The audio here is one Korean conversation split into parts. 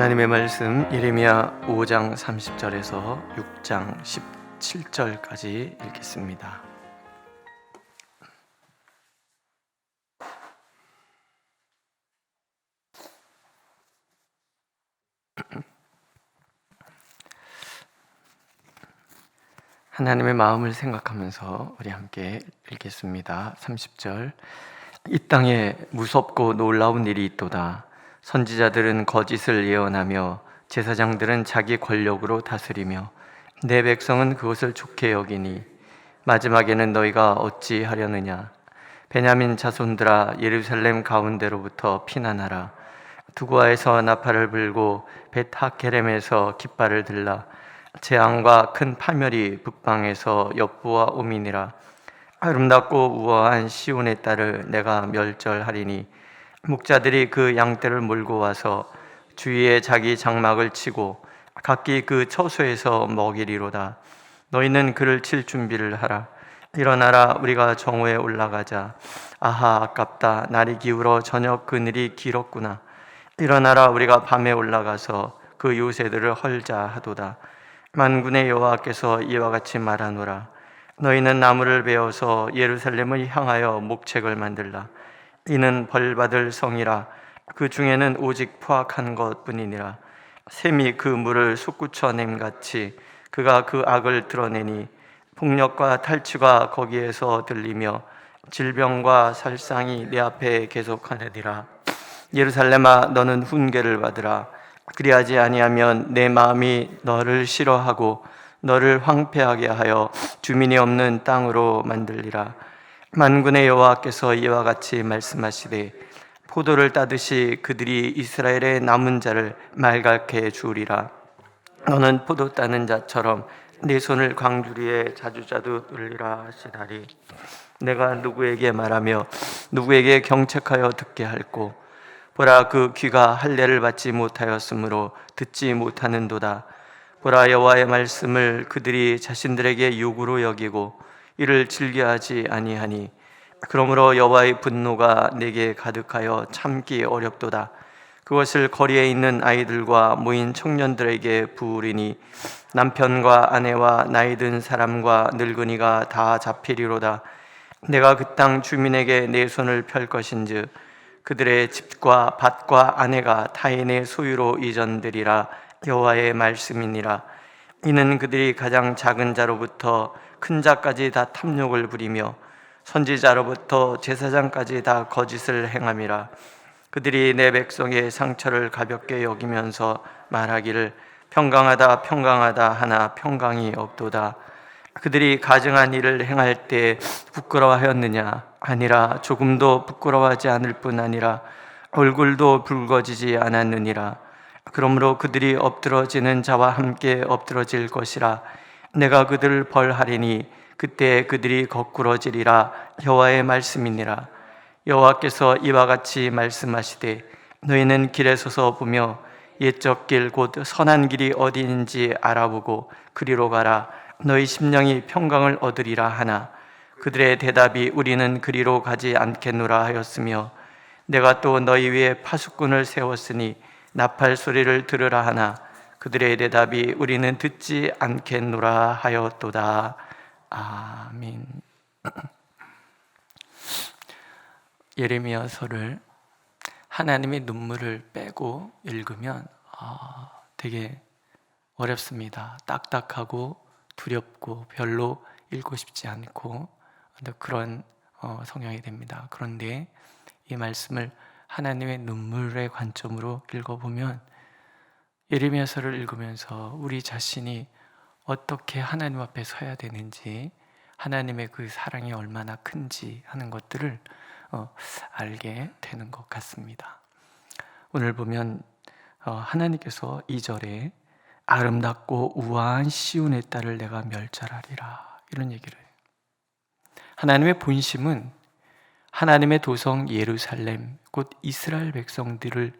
하나님의 말씀 예레미야 5장 30절에서 6장 17절까지 읽겠습니다. 하나님의 마음을 생각하면서 우리 함께 읽겠습니다. 30절. 이 땅에 무섭고 놀라운 일이 있도다. 선지자들은 거짓을 예언하며 제사장들은 자기 권력으로 다스리며 내 백성은 그것을 좋게 여기니 마지막에는 너희가 어찌 하려느냐. 베냐민 자손들아, 예루살렘 가운데로부터 피난하라. 두고아에서 나팔을 불고 벳하게렘에서 깃발을 들라. 재앙과 큰 파멸이 북방에서 엽부와 오미니라. 아름답고 우아한 시온의 딸을 내가 멸절하리니 목자들이 그 양떼를 몰고 와서 주위에 자기 장막을 치고 각기 그 처소에서 먹이리로다. 너희는 그를 칠 준비를 하라. 일어나라, 우리가 정오에 올라가자. 아하, 아깝다. 날이 기울어 저녁 그늘이 길었구나. 일어나라, 우리가 밤에 올라가서 그 요새들을 헐자 하도다. 만군의 여호와께서 이와 같이 말하노라. 너희는 나무를 베어서 예루살렘을 향하여 목책을 만들라. 이는 벌받을 성이라. 그 중에는 오직 포악한 것뿐이니라. 샘이 그 물을 솟구쳐냄같이 그가 그 악을 드러내니 폭력과 탈취가 거기에서 들리며 질병과 살상이 내 앞에 계속하느니라. 예루살렘아, 너는 훈계를 받으라. 그리하지 아니하면 내 마음이 너를 싫어하고 너를 황폐하게 하여 주민이 없는 땅으로 만들리라. 만군의 여호와께서 이와 같이 말씀하시되 포도를 따듯이 그들이 이스라엘의 남은 자를 말갛게 주우리라. 너는 포도 따는 자처럼 네 손을 광주리에 자주자주 돌리라 하시다리. 내가 누구에게 말하며 누구에게 경책하여 듣게 할꼬. 보라, 그 귀가 할례를 받지 못하였으므로 듣지 못하는도다. 보라, 여호와의 말씀을 그들이 자신들에게 욕으로 여기고 이를 즐겨하지 아니하니 그러므로 여호와의 분노가 내게 가득하여 참기 어렵도다. 그것을 거리에 있는 아이들과 모인 청년들에게 부으리니 남편과 아내와 나이 든 사람과 늙은이가 다 잡히리로다. 내가 그 땅 주민에게 내 손을 펼 것인즉 그들의 집과 밭과 아내가 타인의 소유로 이전되리라. 여호와의 말씀이니라. 이는 그들이 가장 작은 자로부터 큰 자까지 다 탐욕을 부리며 선지자로부터 제사장까지 다 거짓을 행함이라. 그들이 내 백성의 상처를 가볍게 여기면서 말하기를 평강하다 평강하다 하나 평강이 없도다. 그들이 가증한 일을 행할 때 부끄러워하였느냐? 아니라 조금도 부끄러워하지 않을 뿐 아니라 얼굴도 붉어지지 않았느니라. 그러므로 그들이 엎드러지는 자와 함께 엎드러질 것이라. 내가 그들을 벌하리니 그때 그들이 거꾸러지리라. 여호와의 말씀이니라. 여호와께서 이와 같이 말씀하시되 너희는 길에 서서 보며 옛적 길 곧 선한 길이 어디인지 알아보고 그리로 가라. 너희 심령이 평강을 얻으리라 하나 그들의 대답이 우리는 그리로 가지 않겠노라 하였으며 내가 또 너희 위에 파수꾼을 세웠으니 나팔 소리를 들으라 하나 그들의 대답이 우리는 듣지 않겠노라 하였도다. 아멘. 예레미야서를 하나님의 눈물을 빼고 읽으면 되게 어렵습니다. 딱딱하고 두렵고 별로 읽고 싶지 않고 그런 성향이 됩니다. 그런데 이 말씀을 하나님의 눈물의 관점으로 읽어보면 예레미야서를 읽으면서 우리 자신이 어떻게 하나님 앞에 서야 되는지, 하나님의 그 사랑이 얼마나 큰지 하는 것들을 알게 되는 것 같습니다. 오늘 보면 하나님께서 2절에 아름답고 우아한 시온의 딸을 내가 멸절하리라 이런 얘기를 해요. 하나님의 본심은 하나님의 도성 예루살렘 곧 이스라엘 백성들을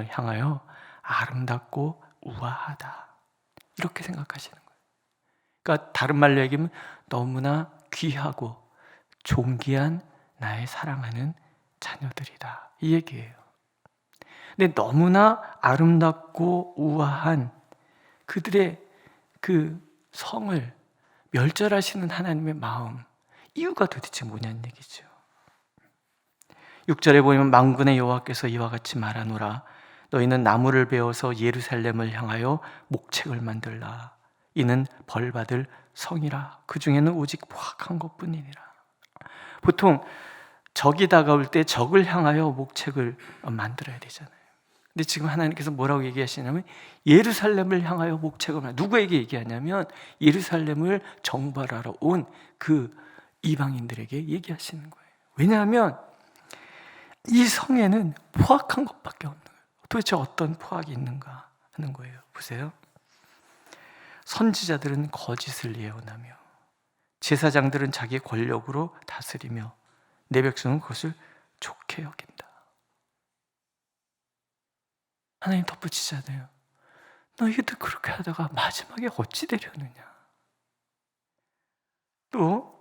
향하여 아름답고 우아하다 이렇게 생각하시는 거예요. 그러니까 다른 말로 얘기하면 너무나 귀하고 존귀한 나의 사랑하는 자녀들이다 이 얘기예요. 근데 너무나 아름답고 우아한 그들의 그 성을 멸절하시는 하나님의 마음, 이유가 도대체 뭐냐는 얘기죠. 6절에 보면 만군의 여호와께서 이와 같이 말하노라. 너희는 나무를 베어서 예루살렘을 향하여 목책을 만들라. 이는 벌받을 성이라. 그 중에는 오직 포악한 것뿐이니라. 보통 적이 다가올 때 적을 향하여 목책을 만들어야 되잖아요. 근데 지금 하나님께서 뭐라고 얘기하시냐면 예루살렘을 향하여 목책을 누구에게 얘기하냐면 예루살렘을 정벌하러 온 그 이방인들에게 얘기하시는 거예요. 왜냐하면 이 성에는 포악한 것밖에 없는 거예요. 도대체 어떤 포악이 있는가 하는 거예요. 보세요. 선지자들은 거짓을 예언하며 제사장들은 자기 권력으로 다스리며 내 백성은 그것을 좋게 여긴다. 하나님 덧붙이잖아요. 너희들 그렇게 하다가 마지막에 어찌 되려느냐. 또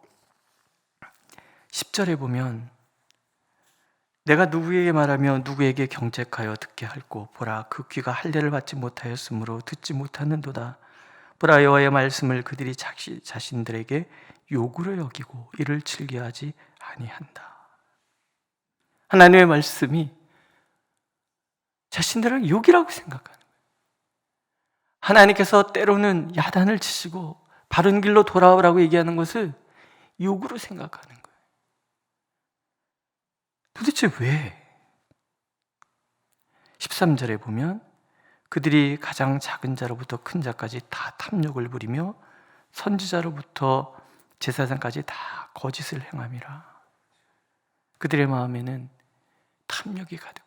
10절에 보면 내가 누구에게 말하며 누구에게 경책하여 듣게 할꼬. 보라, 그 귀가 할례를 받지 못하였으므로 듣지 못하는도다. 보라, 여호와의 말씀을 그들이 자신들에게 욕으로 여기고 이를 즐겨하지 아니한다. 하나님의 말씀이 자신들은 욕이라고 생각하는 거예요. 하나님께서 때로는 야단을 치시고 바른 길로 돌아오라고 얘기하는 것을 욕으로 생각하는 거예요. 도대체 왜? 13절에 보면 그들이 가장 작은 자로부터 큰 자까지 다 탐욕을 부리며 선지자로부터 제사장까지 다 거짓을 행함이라. 그들의 마음에는 탐욕이 가득해요.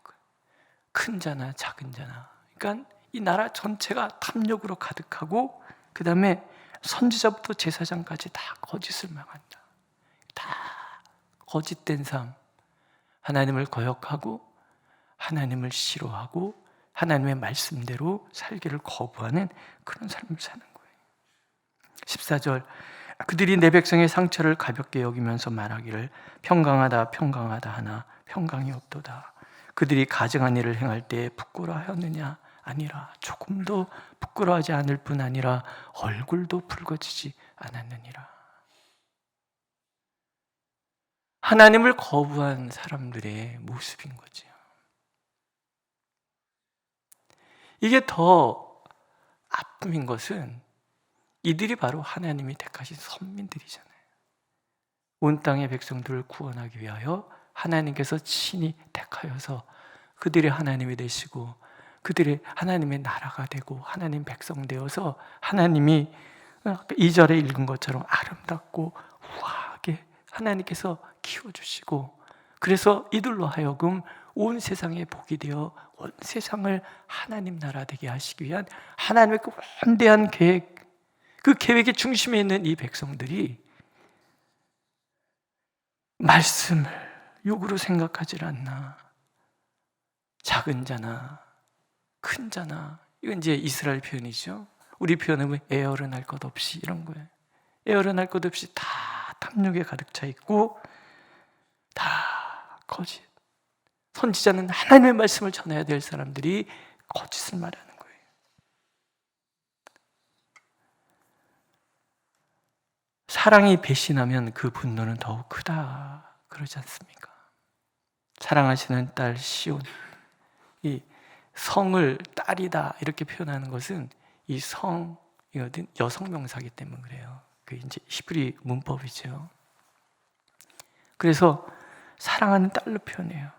큰 자나 작은 자나. 그러니까 이 나라 전체가 탐욕으로 가득하고 그 다음에 선지자부터 제사장까지 다 거짓을 망한다. 다 거짓된 삶. 하나님을 거역하고 하나님을 싫어하고 하나님의 말씀대로 살기를 거부하는 그런 삶을 사는 거예요. 14절 그들이 내 백성의 상처를 가볍게 여기면서 말하기를 평강하다 평강하다 하나 평강이 없도다. 그들이 가증한 일을 행할 때 부끄러워하였느냐? 아니라 조금도 부끄러워하지 않을 뿐 아니라 얼굴도 붉어지지 않았느니라. 하나님을 거부한 사람들의 모습인 거죠. 이게 더 아픔인 것은 이들이 바로 하나님이 택하신 선민들이잖아요. 온 땅의 백성들을 구원하기 위하여 하나님께서 친히 택하여서 그들의 하나님이 되시고 그들의 하나님의 나라가 되고 하나님 백성 되어서 하나님이 2절에 읽은 것처럼 아름답고 우아하게 하나님께서 키워주시고 그래서 이들로 하여금 온 세상에 복이 되어 온 세상을 하나님 나라 되게 하시기 위한 하나님의 그 원대한 계획, 그 계획의 중심에 있는 이 백성들이 말씀을 욕으로 생각하지 않나. 작은 자나 큰 자나, 이건 이제 이스라엘 표현이죠. 우리 표현은 애어른할 것 없이 이런 거예요. 애어른할 것 없이 다 탐욕에 가득 차 있고 다 거짓. 선지자는 하나님의 말씀을 전해야 될 사람들이 거짓을 말하는 거예요. 사랑이 배신하면 그 분노는 더욱 크다 그러지 않습니까? 사랑하시는 딸 시온, 이 성을 딸이다 이렇게 표현하는 것은 이 성이거든 여성 명사이기 때문에 그래요. 그 이제 히브리 문법이죠. 그래서 사랑하는 딸로 표현해요.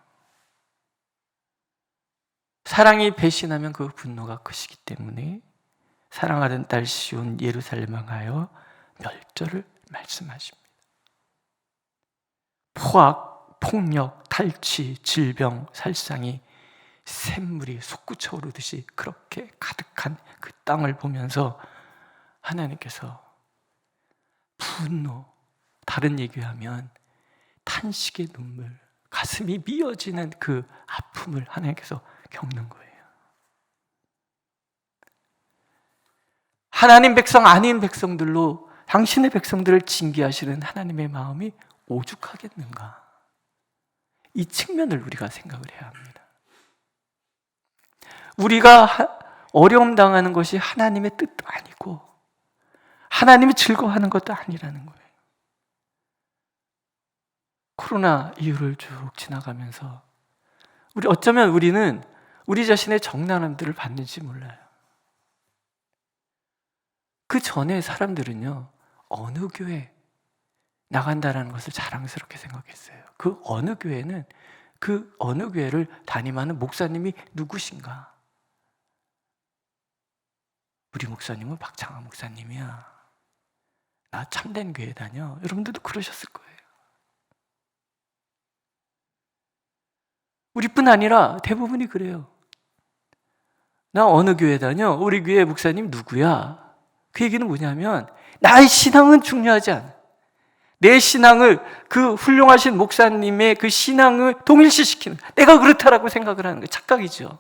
사랑이 배신하면 그 분노가 크시기 때문에 사랑하는 딸 시온 예루살렘을 향하여 멸절을 말씀하십니다. 포악, 폭력, 탈취, 질병, 살상이 샘물이 솟구쳐 오르듯이 그렇게 가득한 그 땅을 보면서 하나님께서 분노, 다른 얘기하면 탄식의 눈물, 가슴이 미어지는 그 아픔을 하나님께서 겪는 거예요. 하나님 백성 아닌 백성들로 당신의 백성들을 징계하시는 하나님의 마음이 오죽하겠는가. 이 측면을 우리가 생각을 해야 합니다. 우리가 어려움 당하는 것이 하나님의 뜻도 아니고 하나님이 즐거워하는 것도 아니라는 거예요. 코로나 이후를 쭉 지나가면서 어쩌면 우리는 우리 자신의 정나람들을 봤는지 몰라요. 그 전에 사람들은요, 어느 교회 나간다라는 것을 자랑스럽게 생각했어요. 그 어느 교회는 그 어느 교회를 담임하는 목사님이 누구신가? 우리 목사님은 박창환 목사님이야. 나 참된 교회 다녀. 여러분들도 그러셨을 거예요. 우리뿐 아니라 대부분이 그래요. 나 어느 교회 다녀? 우리 교회 목사님 누구야? 그 얘기는 뭐냐면 나의 신앙은 중요하지 않아. 내 신앙을 그 훌륭하신 목사님의 그 신앙을 동일시시키는, 내가 그렇다라고 생각을 하는 거예요. 착각이죠.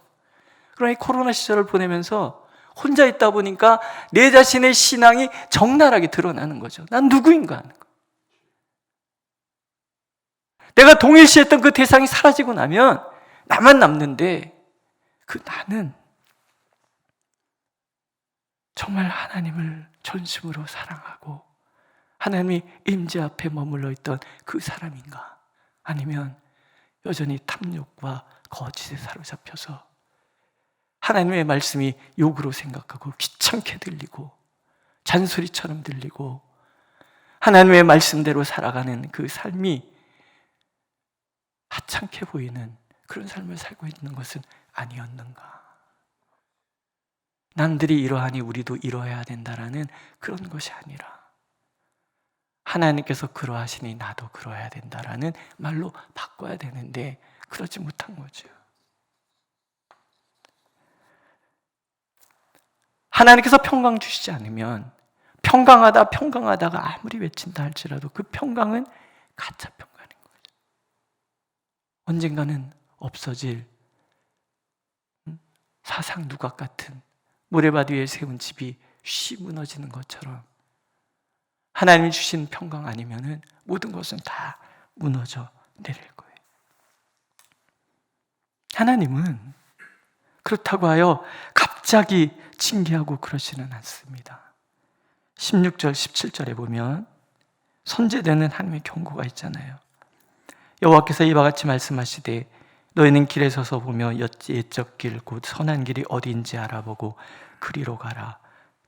그러니 코로나 시절을 보내면서 혼자 있다 보니까 내 자신의 신앙이 적나라하게 드러나는 거죠. 난 누구인가 하는 거. 내가 동일시했던 그 대상이 사라지고 나면 나만 남는데, 그 나는 정말 하나님을 전심으로 사랑하고 하나님이 임재 앞에 머물러 있던 그 사람인가? 아니면 여전히 탐욕과 거짓에 사로잡혀서 하나님의 말씀이 욕으로 생각하고 귀찮게 들리고 잔소리처럼 들리고 하나님의 말씀대로 살아가는 그 삶이 하찮게 보이는 그런 삶을 살고 있는 것은 아니었는가? 남들이 이러하니 우리도 이러해야 된다라는 그런 것이 아니라 하나님께서 그러하시니 나도 그러해야 된다라는 말로 바꿔야 되는데 그러지 못한 거죠. 하나님께서 평강 주시지 않으면 평강하다가 아무리 외친다 할지라도 그 평강은 가짜 평강인 거죠. 언젠가는 없어질 사상 누각 같은 모래밭 위에 세운 집이 쉬 무너지는 것처럼 하나님이 주신 평강 아니면은 모든 것은 다 무너져 내릴 거예요. 하나님은 그렇다고 하여 갑자기 징계하고 그러지는 않습니다. 16절, 17절에 보면 선제되는 하나님의 경고가 있잖아요. 여호와께서 이와 같이 말씀하시되 너희는 길에 서서 보며 옛적 길 곧 선한 길이 어디인지 알아보고 그리로 가라.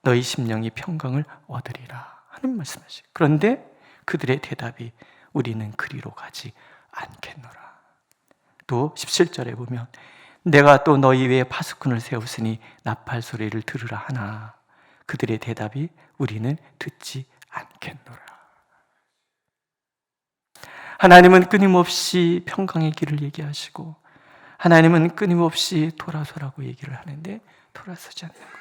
너희 심령이 평강을 얻으리라 하는 말씀하시죠. 그런데 그들의 대답이 우리는 그리로 가지 않겠노라. 또 17절에 보면 내가 또 너희 위에 파수꾼을 세웠으니 나팔 소리를 들으라 하나 그들의 대답이 우리는 듣지 않겠노라. 하나님은 끊임없이 평강의 길을 얘기하시고 하나님은 끊임없이 돌아서라고 얘기를 하는데 돌아서지 않는 거예요.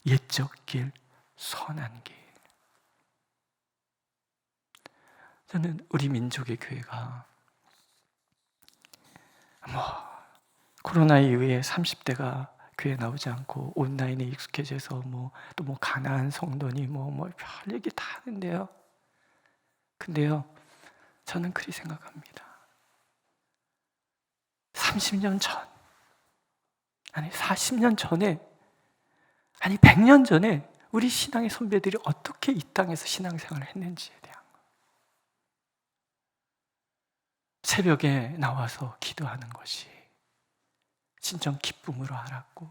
옛적 길, 선한 길. 저는 우리 민족의 교회가 코로나 이후에 30대가 교회 나오지 않고 온라인에 익숙해져서 또 가난한 성도니 별 얘기 다 하는데요. 근데요, 저는 그리 생각합니다. 30년 전, 아니 40년 전에, 아니 100년 전에 우리 신앙의 선배들이 어떻게 이 땅에서 신앙생활을 했는지에 대한 거. 새벽에 나와서 기도하는 것이 진정 기쁨으로 알았고,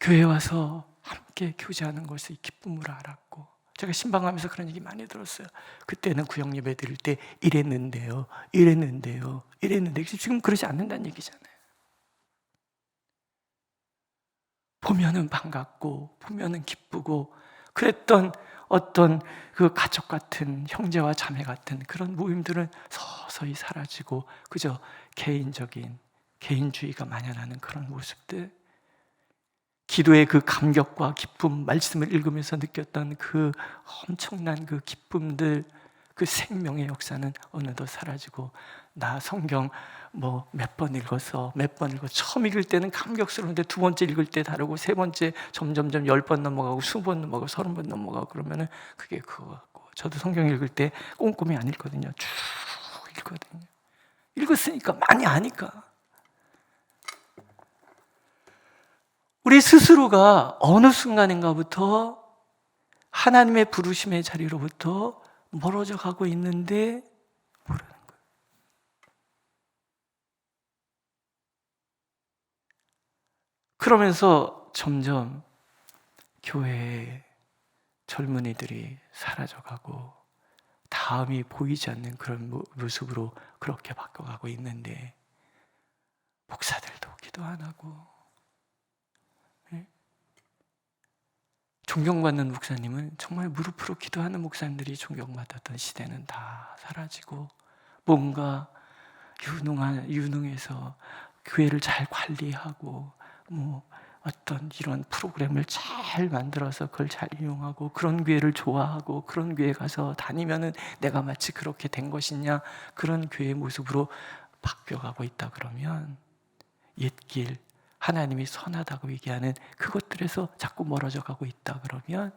교회 와서 함께 교제하는 것을 기쁨으로 알았고, 제가 신방하면서 그런 얘기 많이 들었어요. 그때는 구역 예배 드릴 때 이랬는데요. 지금 그러지 않는다는 얘기잖아요. 보면은 반갑고 보면은 기쁘고 그랬던 어떤 그 가족 같은 형제와 자매 같은 그런 모임들은 서서히 사라지고 그저 개인주의가 만연하는 그런 모습들, 기도의 그 감격과 기쁨, 말씀을 읽으면서 느꼈던 그 엄청난 그 기쁨들, 그 생명의 역사는 어느덧 사라지고, 나 성경 몇 번 읽어서 처음 읽을 때는 감격스러운데 두 번째 읽을 때 다르고 세 번째 점점점 10번 넘어가고 20번 넘어가고 30번 넘어가고 그러면은 그게 그거 같고, 저도 성경 읽을 때 꼼꼼히 안 읽거든요. 쭉 읽거든요. 읽었으니까 많이 아니까 우리 스스로가 어느 순간인가부터 하나님의 부르심의 자리로부터 멀어져 가고 있는데 모르는 거예요. 그러면서 점점 교회에 젊은이들이 사라져가고 다음이 보이지 않는 그런 모습으로 그렇게 바뀌어가고 있는데, 목사들도 기도 안 하고, 존경받는 목사님은, 정말 무릎으로 기도하는 목사님들이 존경받았던 시대는 다 사라지고, 뭔가 유능해서 교회를 잘 관리하고 어떤 이런 프로그램을 잘 만들어서 그걸 잘 이용하고, 그런 교회를 좋아하고, 그런 교회 가서 다니면은 내가 마치 그렇게 된 것이냐, 그런 교회의 모습으로 바뀌어가고 있다 그러면, 옛길 하나님이 선하다고 얘기하는 그것들에서 자꾸 멀어져 가고 있다 그러면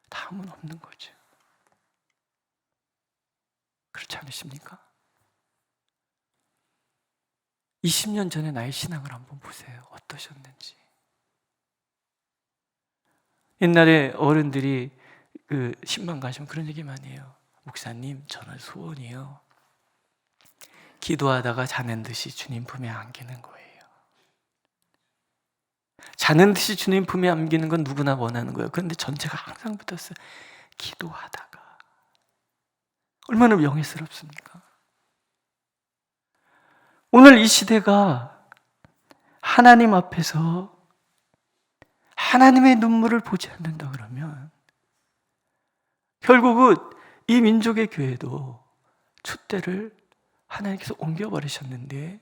다음은 없는 거죠. 그렇지 않으십니까? 20년 전에 나의 신앙을 한번 보세요. 어떠셨는지. 옛날에 어른들이 신방 가시면 그런 얘기 많이 해요. 목사님, 저는 소원이요, 기도하다가 자는 듯이 주님 품에 안기는 거예요. 자는 듯이 주님 품에 안기는 건 누구나 원하는 거예요. 그런데 전제가 항상 붙었어요. 기도하다가. 얼마나 명예스럽습니까? 오늘 이 시대가 하나님 앞에서 하나님의 눈물을 보지 않는다 그러면, 결국은 이 민족의 교회도 촛대를 하나님께서 옮겨버리셨는데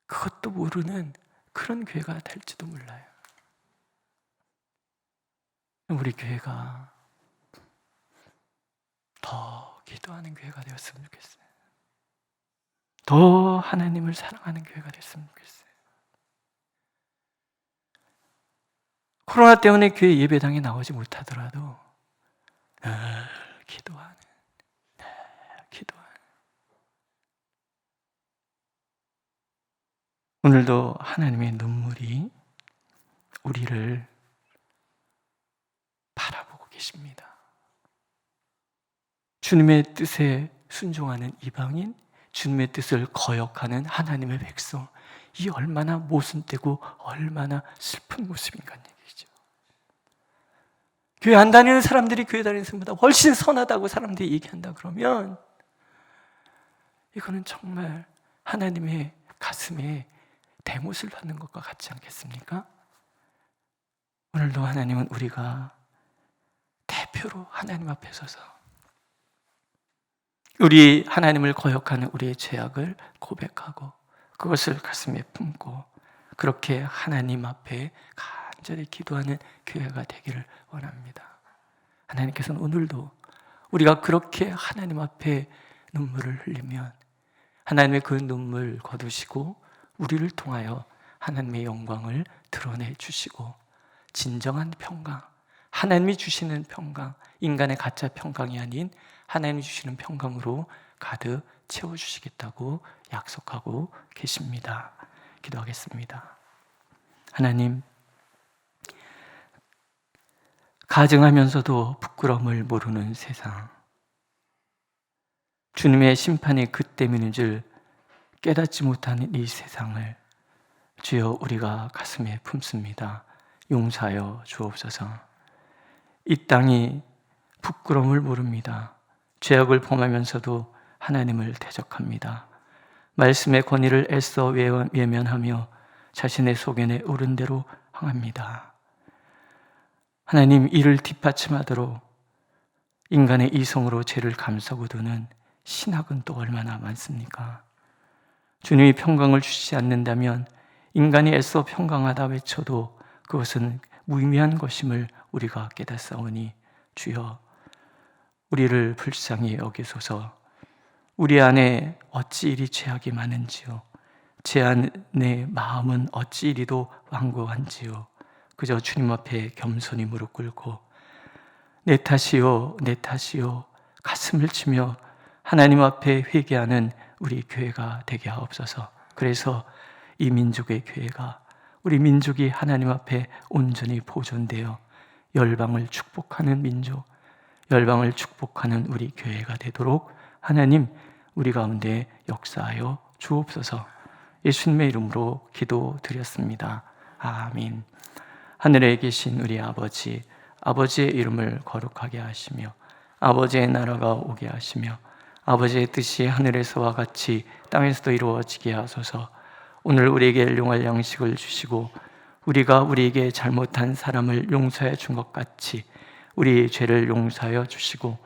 그것도 모르는 그런 교회가 될지도 몰라요. 우리 교회가 더 기도하는 교회가 되었으면 좋겠어요. 더 하나님을 사랑하는 교회가 됐으면 좋겠어요. 코로나 때문에 교회 예배당에 나오지 못하더라도 늘 기도하는. 오늘도 하나님의 눈물이 우리를 바라보고 계십니다. 주님의 뜻에 순종하는 이방인, 주님의 뜻을 거역하는 하나님의 백성, 이 얼마나 모순되고 얼마나 슬픈 모습인가 얘기죠. 교회 안 다니는 사람들이 교회 다니는 사람보다 훨씬 선하다고 사람들이 얘기한다 그러면, 이거는 정말 하나님의 가슴에 대못을 받는 것과 같지 않겠습니까? 오늘도 하나님은 우리가 대표로 하나님 앞에 서서 우리 하나님을 거역하는 우리의 죄악을 고백하고 그것을 가슴에 품고 그렇게 하나님 앞에 간절히 기도하는 교회가 되기를 원합니다. 하나님께서는 오늘도 우리가 그렇게 하나님 앞에 눈물을 흘리면 하나님의 그 눈물 거두시고 우리를 통하여 하나님의 영광을 드러내 주시고, 진정한 평강, 하나님이 주시는 평강, 인간의 가짜 평강이 아닌 하나님이 주시는 평강으로 가득 채워주시겠다고 약속하고 계십니다. 기도하겠습니다. 하나님, 가증하면서도 부끄러움을 모르는 세상, 주님의 심판이 그 때문인 줄 깨닫지 못하는 이 세상을 주여 우리가 가슴에 품습니다. 용서하여 주옵소서. 이 땅이 부끄러움을 모릅니다. 죄악을 범하면서도 하나님을 대적합니다. 말씀의 권위를 애써 외면하며 자신의 소견에 오른 대로 행합니다. 하나님, 이를 뒷받침하도록 인간의 이성으로 죄를 감싸고 두는 신학은 또 얼마나 많습니까? 주님이 평강을 주시지 않는다면 인간이 애써 평강하다 외쳐도 그것은 무의미한 것임을 우리가 깨닫사오니 주여 우리를 불쌍히 여기소서. 우리 안에 어찌 이리 죄악이 많은지요, 제 안의 마음은 어찌 이리도 완고한지요. 그저 주님 앞에 겸손히 무릎 꿇고 내 탓이요 내 탓이요 가슴을 치며 하나님 앞에 회개하는 우리 교회가 되게 하옵소서. 그래서 이 민족의 교회가 우리 민족이 하나님 앞에 온전히 보존되어 열방을 축복하는 민족, 열방을 축복하는 우리 교회가 되도록 하나님 우리 가운데 역사하여 주옵소서. 예수님의 이름으로 기도드렸습니다. 아멘. 하늘에 계신 우리 아버지, 아버지의 이름을 거룩하게 하시며 아버지의 나라가 오게 하시며 아버지의 뜻이 하늘에서와 같이 땅에서도 이루어지게 하소서. 오늘 우리에게 일용할 양식을 주시고 우리가 우리에게 잘못한 사람을 용서해 준 것 같이 우리의 죄를 용서하여 주시고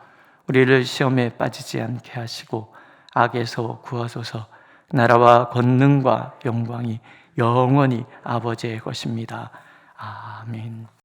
우리를 시험에 빠지지 않게 하시고 악에서 구하소서. 나라와 권능과 영광이 영원히 아버지의 것입니다. 아멘.